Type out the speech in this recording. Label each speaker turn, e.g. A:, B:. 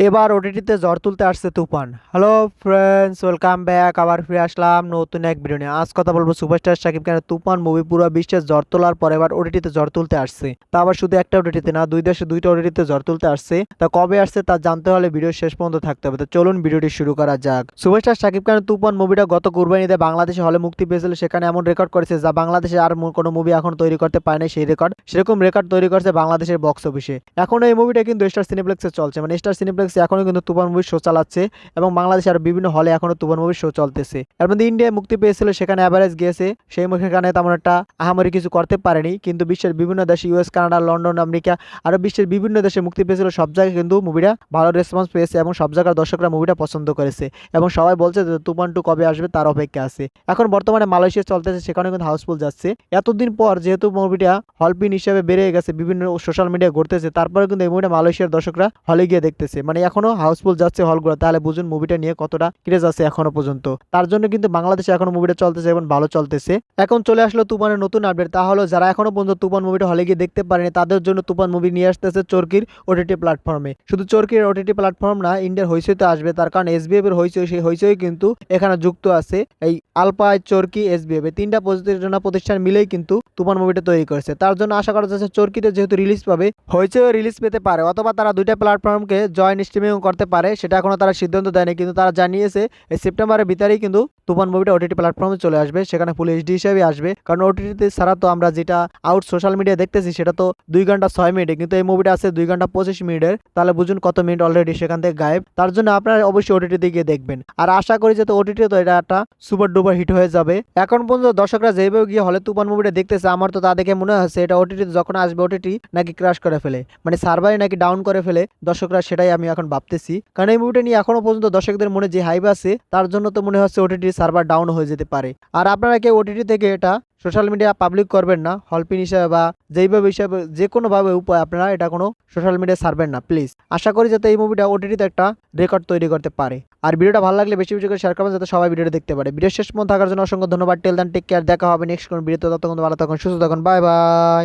A: এবার ওটিটিতে ঝড় তুলতে আসছে Toofan. Hello friends, welcome back. আবার ফিরে আসলাম নতুন এক ভিডিও নিয়ে। আজ কথা বলবো সুপারস্টার শাকিব খানের তুফান মুভি পুরো বিশ্বে ঝড় তোলার পর এবার ওটিটিতে ঝড় তুলতে আসছে। তা আবার শুধু একটা ওটিটিতে না, দুই দেশে দুইটা ওটিটিতে ঝড় তুলতে আসছে। তা কবে আসছে তা জানতে হলে ভিডিও শেষ পর্যন্ত থাকতে হবে। তো চলুন ভিডিওটি শুরু করা যাক। সুপারস্টার শাকিব খানের তুফান মুভিটা গত কুরবানিতে বাংলাদেশে হলে মুক্তি পেয়েছিল। সেখানে এমন রেকর্ড করেছে যা বাংলাদেশে আর কোনো মুভি এখন তৈরি করতে পারে না। সেই রেকর্ড, সেরকম রেকর্ড তৈরি করেছে বাংলাদেশের বক্স অফিসে। এখন এই মুভিটা কিন্তু স্টার সিনেপ্লেক্সে চলছে, মানে স্টার সিনেপ্লেক্সে এখনো কিন্তু তুফান মুভির শো চালাচ্ছে এবং বাংলাদেশে আর বিভিন্ন হলে এখনো তুফান মুভির শো চলতেছে। এর মধ্যে ইন্ডিয়ায় মুক্তি পেয়েছিল, সেখানে অ্যাভারেজ গিয়েছে, সেই সেখানে তেমন একটা আহামরি কিছু করতে পারেনি। কিন্তু বিশ্বের বিভিন্ন দেশে, ইউএস, কানাডা, লন্ডন, আমেরিকা আরো বিশ্বের বিভিন্ন দেশে মুক্তি পেয়েছিল। সব জায়গায় কিন্তু মুভিটা ভালো রেসপন্স পেয়েছে এবং সব জায়গার দর্শকরা মুভিটা পছন্দ করেছে এবং সবাই বলছে যে তুফান 2 কবে আসবে তার অপেক্ষা আছে। এখন বর্তমানে মালয়েশিয়া চলতেছে, সেখানে কিন্তু হাউসফুল যাচ্ছে। এতদিন পর যেহেতু মুভিটা হলপিন হিসেবে বেড়ে গেছে, বিভিন্ন সোশ্যাল মিডিয়া ঘুরতেছে, তারপরে কিন্তু এই মুভিটা মালয়েশিয়ার দর্শকরা হলে গিয়ে দেখতেছে, মানে এখনো হাউসফুল যাচ্ছে হলগুলো। তাহলে বুঝুন মুভিটা নিয়ে কতটা ক্রেজ আছে এখনো পর্যন্ত। তার জন্য কিন্তু বাংলাদেশে এখনো মুভিটা চলতেছে এবং ভালো চলতেছে। এখন চলে আসলো তুফানের নতুন আপডেট, তা হলো যারা এখনো পর্যন্ত তুফান মুভিটা হলে গিয়ে দেখতে পারেনি তাদের জন্য তুফান মুভি নিয়ে আসতেছে চরকির ওটিটি প্ল্যাটফর্মে। শুধু চরকির ওটিটি প্ল্যাটফর্ম না, ইন্ডিয়ার হইচইতে আসবে। তার কারণ এসবিএফ এর হইচই, সেই হইচই কিন্তু এখানে যুক্ত আছে। এই আলপাই, চরকি, এসবিএফ এই তিনটা প্রযোজনা প্রতিষ্ঠান মিলেই কিন্তু তুফান মুভিটা তৈরি করেছে। তার জন্য আশা করা যাচ্ছে চরকিতে যেহেতু রিলিজ পাবে, হইচই রিলিজ পেতে পারে, অথবা তারা দুইটা প্ল্যাটফর্মকে জয়েন্ট স্ট্রিমিং করতে পারে। সেটা এখনো তারা সিদ্ধান্ত দেয়নি, কিন্তু তারা জানিয়েছে এই সেপ্টেম্বরের ভিতরেই কিন্তু তুফান মুভিটা ওটিটি প্ল্যাটফর্মে চলে আসবে। সেখানে ফুল এইচডি হিসেবে আসবে, কারণ ওটিটিতে ছাড়া তো আমরা যেটা আউট সোশ্যাল মিডিয়া দেখতেছি সেটা তো 2 ঘন্টা 6 মিনিটে, কিন্তু এই মুভিটা আছে 2 ঘন্টা 25 মিনিটের। তাহলে বুঝুন কত মিনিট অলরেডি সেখান থেকে গায়েব। তার জন্য আপনারা অবশ্যই ওটিটিতে গিয়ে দেখবেন। আর আশা করি যে ওটিটি তো এটা একটা সুপার ডুপার হিট হয়ে যাবে। এখন পর্যন্ত দর্শকরা যেভাবে গিয়ে হলে তুফান মুভিটা দেখতেছে, আমার তো তা দেখে মনে হচ্ছে এটা ওটিটিতে যখন আসবে ওটিটি নাকি ক্রাশ করে ফেলে, মানে সার্ভারে নাকি ডাউন করে ফেলে দর্শকরা, সেটাই আমি এখন ভাবতেছি। কারণ এই মুভিটা নিয়ে এখনো পর্যন্ত দর্শকদের মনে যে হাইপ আছে, তার জন্য তো মনে হচ্ছে ওটিটি সার্ভার ডাউন হয়ে যেতে পারে। আর আপনারা কেউ ওটিটি থেকে এটা সোশ্যাল মিডিয়া পাবলিক করবেন না, হলপিন হিসাবে বা যেইভাবে হিসাবে যে কোনোভাবে উপায় আপনারা এটা কোনো সোশ্যাল মিডিয়া ছাড়বেন না প্লিজ। আশা করি যাতে এই মুভিটা ওটিটিতে একটা রেকর্ড তৈরি করতে পারে। আর ভিডিওটা ভালো লাগলে বেশি বেশি করে শেয়ার করবেন যাতে সবাই ভিডিওটা দেখতে পারে। ভিডিও শেষ পর্যন্ত থাকার জন্য অসংখ্য ধন্যবাদ। টেল দেন টেক কেয়ার, দেখা হবে নেক্সট কোন ভিডিওতে। ততক্ষণ ভালো থাকুন, সুস্থ থাকুন, বাই বাই।